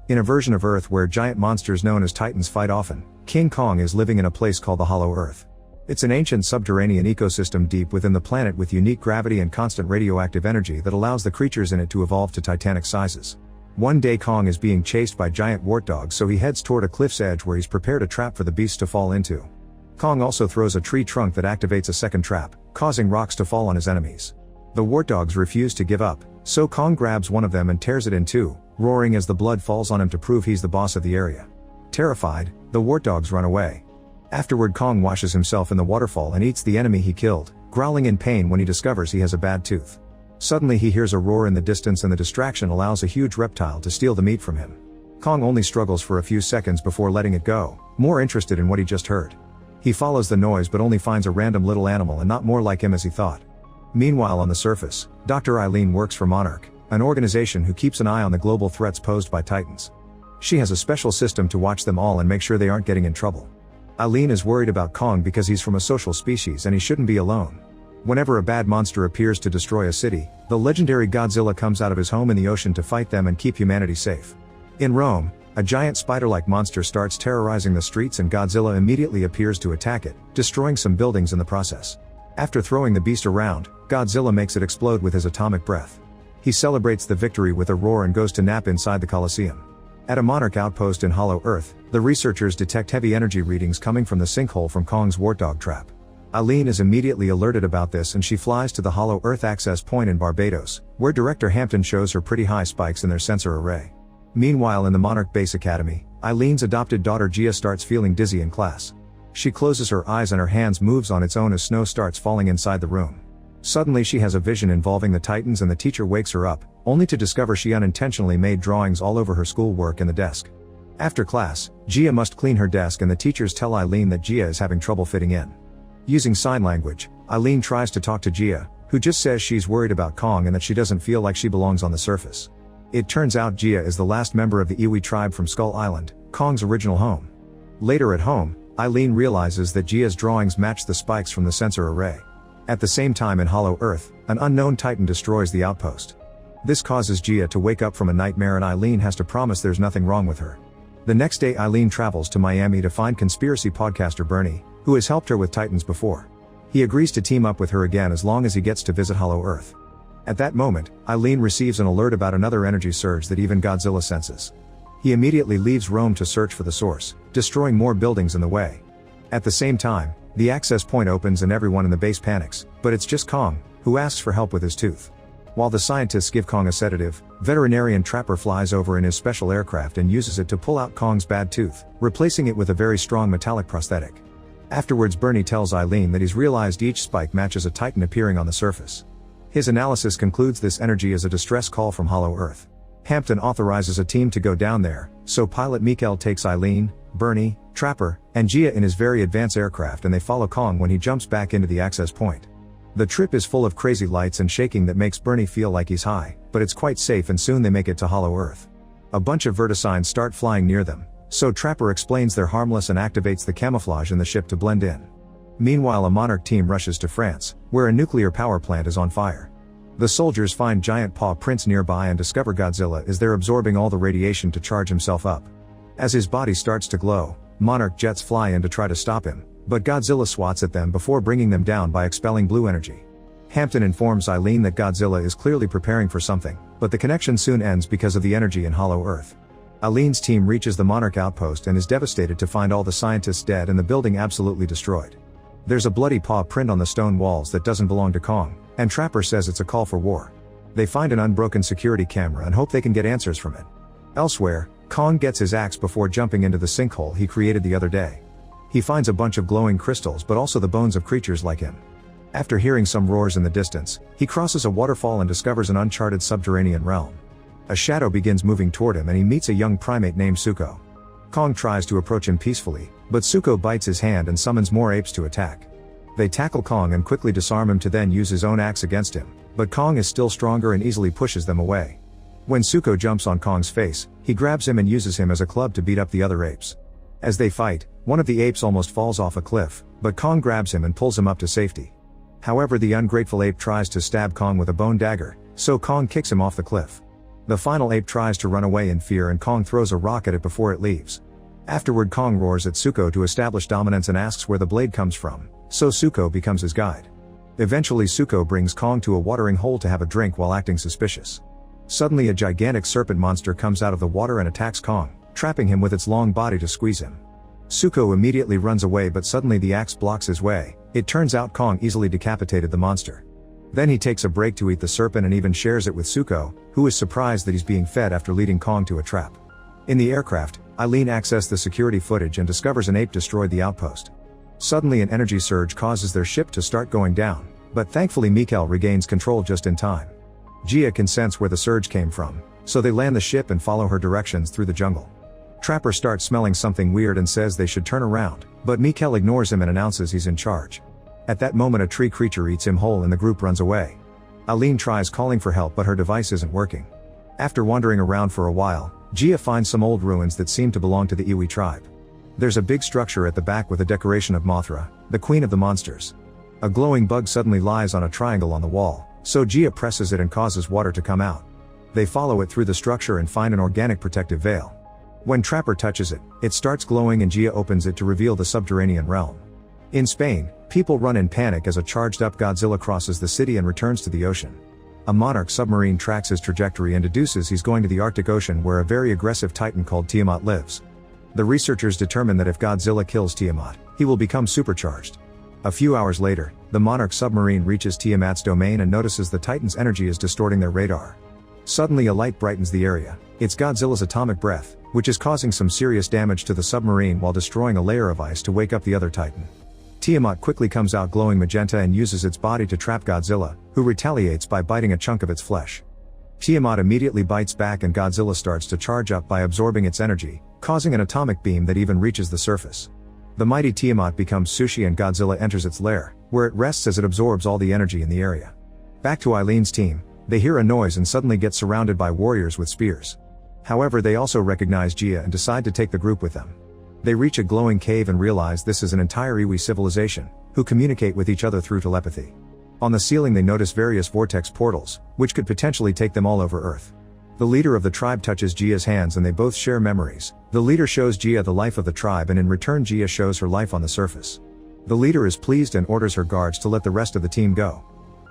In a version of Earth where giant monsters known as Titans fight often, King Kong is living in a place called the Hollow Earth. It's an ancient subterranean ecosystem deep within the planet with unique gravity and constant radioactive energy that allows the creatures in it to evolve to titanic sizes. One day Kong is being chased by giant wart dogs, so he heads toward a cliff's edge where he's prepared a trap for the beasts to fall into. Kong also throws a tree trunk that activates a second trap, causing rocks to fall on his enemies. The wart dogs refuse to give up, so Kong grabs one of them and tears it in two, roaring as the blood falls on him to prove he's the boss of the area. Terrified, the wart dogs run away. Afterward, Kong washes himself in the waterfall and eats the enemy he killed, growling in pain when he discovers he has a bad tooth. Suddenly he hears a roar in the distance and the distraction allows a huge reptile to steal the meat from him. Kong only struggles for a few seconds before letting it go, more interested in what he just heard. He follows the noise but only finds a random little animal and not more like him as he thought. Meanwhile, on the surface, Dr. Eileen works for Monarch, an organization who keeps an eye on the global threats posed by Titans. She has a special system to watch them all and make sure they aren't getting in trouble. Eileen is worried about Kong because he's from a social species and he shouldn't be alone. Whenever a bad monster appears to destroy a city, the legendary Godzilla comes out of his home in the ocean to fight them and keep humanity safe. In Rome, a giant spider-like monster starts terrorizing the streets and Godzilla immediately appears to attack it, destroying some buildings in the process. After throwing the beast around, Godzilla makes it explode with his atomic breath. He celebrates the victory with a roar and goes to nap inside the Colosseum. At a Monarch outpost in Hollow Earth, the researchers detect heavy energy readings coming from the sinkhole from Kong's wartdog trap. Eileen is immediately alerted about this and she flies to the Hollow Earth access point in Barbados, where Director Hampton shows her pretty high spikes in their sensor array. Meanwhile, in the Monarch Base Academy, Eileen's adopted daughter Gia starts feeling dizzy in class. She closes her eyes and her hands moves on its own as snow starts falling inside the room. Suddenly she has a vision involving the Titans and the teacher wakes her up, only to discover she unintentionally made drawings all over her schoolwork and the desk. After class, Gia must clean her desk and the teachers tell Eileen that Gia is having trouble fitting in. Using sign language, Eileen tries to talk to Gia, who just says she's worried about Kong and that she doesn't feel like she belongs on the surface. It turns out Gia is the last member of the Iwi tribe from Skull Island, Kong's original home. Later at home, Eileen realizes that Gia's drawings match the spikes from the sensor array. At the same time in Hollow Earth, an unknown Titan destroys the outpost. This causes Gia to wake up from a nightmare and Eileen has to promise there's nothing wrong with her. The next day Eileen travels to Miami to find conspiracy podcaster Bernie, who has helped her with Titans before. He agrees to team up with her again as long as he gets to visit Hollow Earth. At that moment, Eileen receives an alert about another energy surge that even Godzilla senses. He immediately leaves Rome to search for the source, destroying more buildings in the way. At the same time, the access point opens and everyone in the base panics, but it's just Kong, who asks for help with his tooth. While the scientists give Kong a sedative, veterinarian Trapper flies over in his special aircraft and uses it to pull out Kong's bad tooth, replacing it with a very strong metallic prosthetic. Afterwards, Bernie tells Eileen that he's realized each spike matches a Titan appearing on the surface. His analysis concludes this energy is a distress call from Hollow Earth. Hampton authorizes a team to go down there, so pilot Mikael takes Eileen, Bernie, Trapper, and Gia in his very advanced aircraft and they follow Kong when he jumps back into the access point. The trip is full of crazy lights and shaking that makes Bernie feel like he's high, but it's quite safe and soon they make it to Hollow Earth. A bunch of vertisigns start flying near them, so Trapper explains they're harmless and activates the camouflage in the ship to blend in. Meanwhile, a Monarch team rushes to France, where a nuclear power plant is on fire. The soldiers find giant paw prints nearby and discover Godzilla is there absorbing all the radiation to charge himself up. As his body starts to glow, Monarch jets fly in to try to stop him, but Godzilla swats at them before bringing them down by expelling blue energy. Hampton informs Eileen that Godzilla is clearly preparing for something, but the connection soon ends because of the energy in Hollow Earth. Eileen's team reaches the Monarch outpost and is devastated to find all the scientists dead and the building absolutely destroyed. There's a bloody paw print on the stone walls that doesn't belong to Kong, and Trapper says it's a call for war. They find an unbroken security camera and hope they can get answers from it. Elsewhere, Kong gets his axe before jumping into the sinkhole he created the other day. He finds a bunch of glowing crystals but also the bones of creatures like him. After hearing some roars in the distance, he crosses a waterfall and discovers an uncharted subterranean realm. A shadow begins moving toward him and he meets a young primate named Suko. Kong tries to approach him peacefully, but Suko bites his hand and summons more apes to attack. They tackle Kong and quickly disarm him to then use his own axe against him, but Kong is still stronger and easily pushes them away. When Suko jumps on Kong's face, he grabs him and uses him as a club to beat up the other apes. As they fight, one of the apes almost falls off a cliff, but Kong grabs him and pulls him up to safety. However, the ungrateful ape tries to stab Kong with a bone dagger, so Kong kicks him off the cliff. The final ape tries to run away in fear and Kong throws a rock at it before it leaves. Afterward, Kong roars at Suko to establish dominance and asks where the blade comes from, so Suko becomes his guide. Eventually Suko brings Kong to a watering hole to have a drink while acting suspicious. Suddenly a gigantic serpent monster comes out of the water and attacks Kong, trapping him with its long body to squeeze him. Suko immediately runs away, but suddenly the axe blocks his way. It turns out Kong easily decapitated the monster. Then he takes a break to eat the serpent and even shares it with Suko, who is surprised that he's being fed after leading Kong to a trap. In the aircraft, Eileen accesses the security footage and discovers an ape destroyed the outpost. Suddenly an energy surge causes their ship to start going down, but thankfully Mikkel regains control just in time. Gia can sense where the surge came from, so they land the ship and follow her directions through the jungle. Trapper starts smelling something weird and says they should turn around, but Mikkel ignores him and announces he's in charge. At that moment a tree creature eats him whole and the group runs away. Eileen tries calling for help but her device isn't working. After wandering around for a while, Gia finds some old ruins that seem to belong to the Iwi tribe. There's a big structure at the back with a decoration of Mothra, the queen of the monsters. A glowing bug suddenly lies on a triangle on the wall, so Gia presses it and causes water to come out. They follow it through the structure and find an organic protective veil. When Trapper touches it, it starts glowing and Gia opens it to reveal the subterranean realm. In Spain, people run in panic as a charged-up Godzilla crosses the city and returns to the ocean. A Monarch submarine tracks his trajectory and deduces he's going to the Arctic Ocean where a very aggressive titan called Tiamat lives. The researchers determine that if Godzilla kills Tiamat, he will become supercharged. A few hours later, the Monarch submarine reaches Tiamat's domain and notices the titan's energy is distorting their radar. Suddenly a light brightens the area. It's Godzilla's atomic breath, which is causing some serious damage to the submarine while destroying a layer of ice to wake up the other titan. Tiamat quickly comes out glowing magenta and uses its body to trap Godzilla, who retaliates by biting a chunk of its flesh. Tiamat immediately bites back and Godzilla starts to charge up by absorbing its energy, causing an atomic beam that even reaches the surface. The mighty Tiamat becomes sushi and Godzilla enters its lair, where it rests as it absorbs all the energy in the area. Back to Eileen's team, they hear a noise and suddenly get surrounded by warriors with spears. However, they also recognize Gia and decide to take the group with them. They reach a glowing cave and realize this is an entire Iwi civilization, who communicate with each other through telepathy. On the ceiling they notice various vortex portals, which could potentially take them all over Earth. The leader of the tribe touches Gia's hands and they both share memories. The leader shows Gia the life of the tribe and in return Gia shows her life on the surface. The leader is pleased and orders her guards to let the rest of the team go.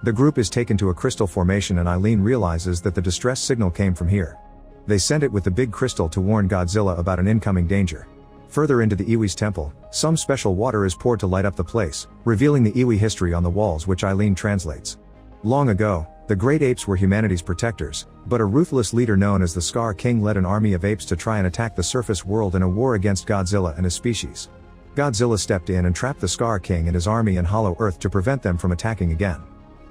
The group is taken to a crystal formation and Eileen realizes that the distress signal came from here. They send it with the big crystal to warn Godzilla about an incoming danger. Further into the Iwi's temple, some special water is poured to light up the place, revealing the Iwi history on the walls which Eileen translates. Long ago, the great apes were humanity's protectors, but a ruthless leader known as the Scar King led an army of apes to try and attack the surface world in a war against Godzilla and his species. Godzilla stepped in and trapped the Scar King and his army in Hollow Earth to prevent them from attacking again.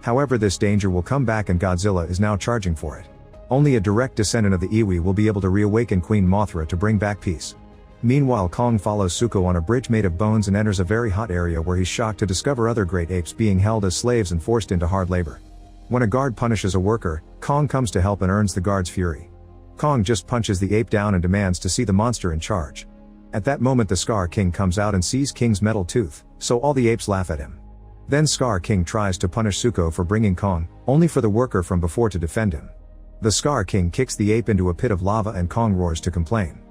However, this danger will come back and Godzilla is now charging for it. Only a direct descendant of the Iwi will be able to reawaken Queen Mothra to bring back peace. Meanwhile, Kong follows Suko on a bridge made of bones and enters a very hot area where he's shocked to discover other great apes being held as slaves and forced into hard labor. When a guard punishes a worker, Kong comes to help and earns the guard's fury. Kong just punches the ape down and demands to see the monster in charge. At that moment the Scar King comes out and sees King's metal tooth, so all the apes laugh at him. Then Scar King tries to punish Suko for bringing Kong, only for the worker from before to defend him. The Scar King kicks the ape into a pit of lava and Kong roars to complain.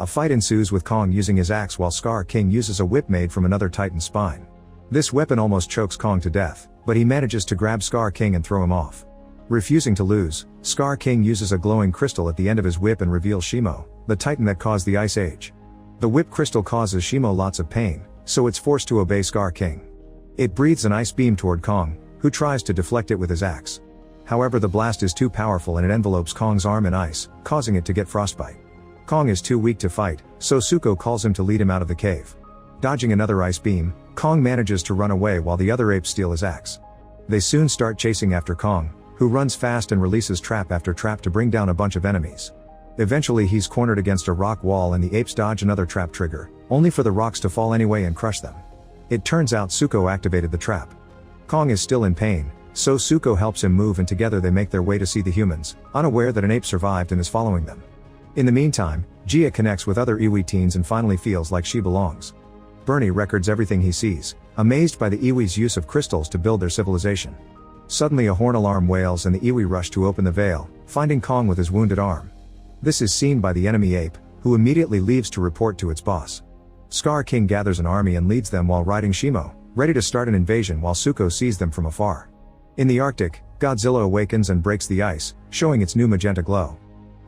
A fight ensues with Kong using his axe while Scar King uses a whip made from another titan's spine. This weapon almost chokes Kong to death, but he manages to grab Scar King and throw him off. Refusing to lose, Scar King uses a glowing crystal at the end of his whip and reveals Shimo, the titan that caused the Ice Age. The whip crystal causes Shimo lots of pain, so it's forced to obey Scar King. It breathes an ice beam toward Kong, who tries to deflect it with his axe. However, the blast is too powerful and it envelopes Kong's arm in ice, causing it to get frostbite. Kong is too weak to fight, so Suko calls him to lead him out of the cave. Dodging another ice beam, Kong manages to run away while the other apes steal his axe. They soon start chasing after Kong, who runs fast and releases trap after trap to bring down a bunch of enemies. Eventually he's cornered against a rock wall and the apes dodge another trap trigger, only for the rocks to fall anyway and crush them. It turns out Suko activated the trap. Kong is still in pain, so Suko helps him move and together they make their way to see the humans, unaware that an ape survived and is following them. In the meantime, Gia connects with other Iwi teens and finally feels like she belongs. Bernie records everything he sees, amazed by the Iwi's use of crystals to build their civilization. Suddenly a horn alarm wails and the Iwi rush to open the veil, finding Kong with his wounded arm. This is seen by the enemy ape, who immediately leaves to report to its boss. Scar King gathers an army and leads them while riding Shimo, ready to start an invasion while Zuko sees them from afar. In the Arctic, Godzilla awakens and breaks the ice, showing its new magenta glow.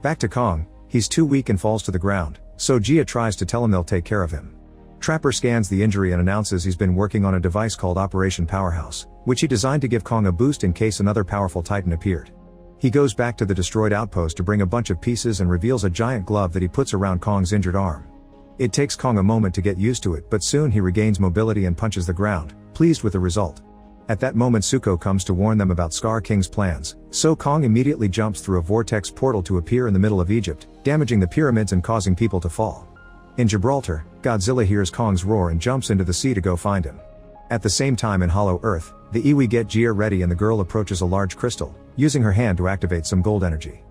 Back to Kong, he's too weak and falls to the ground, so Gia tries to tell him they'll take care of him. Trapper scans the injury and announces he's been working on a device called Operation Powerhouse, which he designed to give Kong a boost in case another powerful Titan appeared. He goes back to the destroyed outpost to bring a bunch of pieces and reveals a giant glove that he puts around Kong's injured arm. It takes Kong a moment to get used to it, but soon he regains mobility and punches the ground, pleased with the result. At that moment Zuko comes to warn them about Scar King's plans, so Kong immediately jumps through a vortex portal to appear in the middle of Egypt, damaging the pyramids and causing people to fall. In Gibraltar, Godzilla hears Kong's roar and jumps into the sea to go find him. At the same time in Hollow Earth, the Iwi get Gia ready and the girl approaches a large crystal, using her hand to activate some gold energy.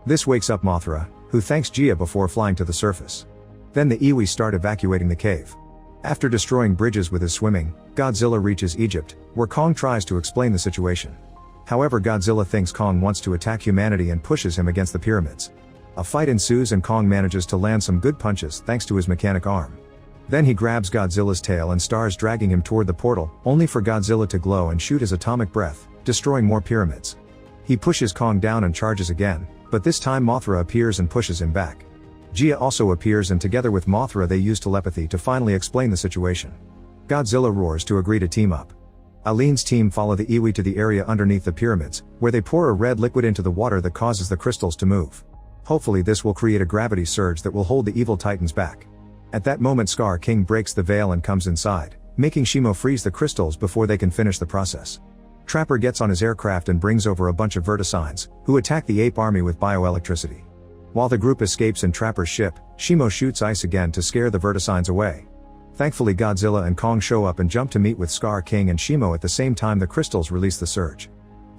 This wakes up Mothra, who thanks Gia before flying to the surface. Then the Iwi start evacuating the cave. After destroying bridges with his swimming, Godzilla reaches Egypt, where Kong tries to explain the situation. However, Godzilla thinks Kong wants to attack humanity and pushes him against the pyramids. A fight ensues and Kong manages to land some good punches thanks to his mechanic arm. Then he grabs Godzilla's tail and starts dragging him toward the portal, only for Godzilla to glow and shoot his atomic breath, destroying more pyramids. He pushes Kong down and charges again, but this time Mothra appears and pushes him back. Gia also appears and together with Mothra they use telepathy to finally explain the situation. Godzilla roars to agree to team up. Eileen's team follow the Iwi to the area underneath the pyramids, where they pour a red liquid into the water that causes the crystals to move. Hopefully this will create a gravity surge that will hold the evil titans back. At that moment Scar King breaks the veil and comes inside, making Shimo freeze the crystals before they can finish the process. Trapper gets on his aircraft and brings over a bunch of Vertisigns, who attack the ape army with bioelectricity. While the group escapes in Trapper's ship, Shimo shoots ice again to scare the Vertisigns away. Thankfully Godzilla and Kong show up and jump to meet with Scar King and Shimo at the same time the crystals release the surge.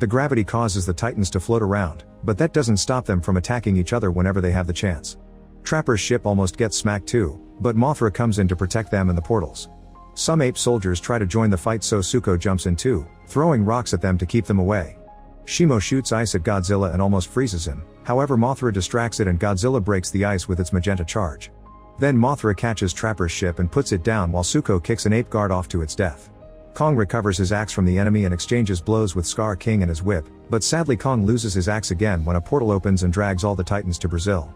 The gravity causes the titans to float around, but that doesn't stop them from attacking each other whenever they have the chance. Trapper's ship almost gets smacked too, but Mothra comes in to protect them and the portals. Some ape soldiers try to join the fight so Zuko jumps in too, throwing rocks at them to keep them away. Shimo shoots ice at Godzilla and almost freezes him, however Mothra distracts it and Godzilla breaks the ice with its magenta charge. Then Mothra catches Trapper's ship and puts it down while Zuko kicks an ape guard off to its death. Kong recovers his axe from the enemy and exchanges blows with Scar King and his whip, but sadly Kong loses his axe again when a portal opens and drags all the titans to Brazil.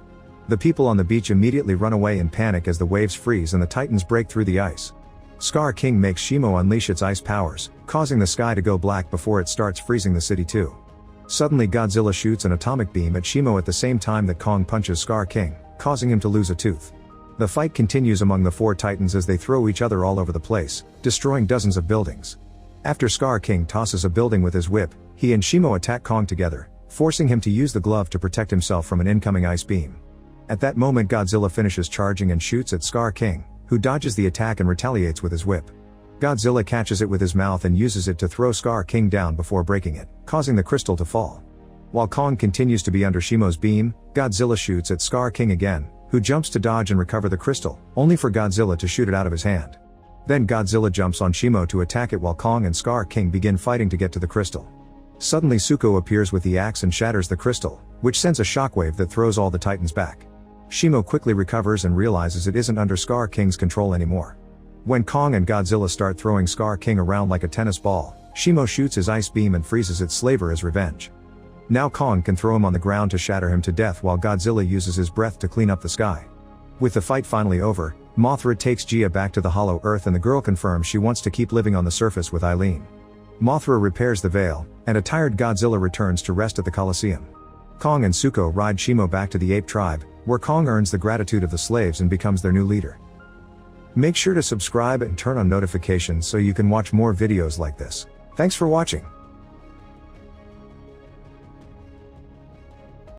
The people on the beach immediately run away in panic as the waves freeze and the titans break through the ice. Scar King makes Shimo unleash its ice powers, causing the sky to go black before it starts freezing the city too. Suddenly Godzilla shoots an atomic beam at Shimo at the same time that Kong punches Scar King, causing him to lose a tooth. The fight continues among the four titans as they throw each other all over the place, destroying dozens of buildings. After Scar King tosses a building with his whip, he and Shimo attack Kong together, forcing him to use the glove to protect himself from an incoming ice beam. At that moment Godzilla finishes charging and shoots at Scar King, who dodges the attack and retaliates with his whip. Godzilla catches it with his mouth and uses it to throw Scar King down before breaking it, causing the crystal to fall. While Kong continues to be under Shimo's beam, Godzilla shoots at Scar King again, who jumps to dodge and recover the crystal, only for Godzilla to shoot it out of his hand. Then Godzilla jumps on Shimo to attack it while Kong and Scar King begin fighting to get to the crystal. Suddenly Zuko appears with the axe and shatters the crystal, which sends a shockwave that throws all the titans back. Shimo quickly recovers and realizes it isn't under Scar King's control anymore. When Kong and Godzilla start throwing Scar King around like a tennis ball, Shimo shoots his ice beam and freezes its slaver as revenge. Now Kong can throw him on the ground to shatter him to death while Godzilla uses his breath to clean up the sky. With the fight finally over, Mothra takes Gia back to the Hollow Earth and the girl confirms she wants to keep living on the surface with Eileen. Mothra repairs the veil, and a tired Godzilla returns to rest at the Colosseum. Kong and Zuko ride Shimo back to the ape tribe, where Kong earns the gratitude of the slaves and becomes their new leader. Make sure to subscribe and turn on notifications so you can watch more videos like this. Thanks for watching.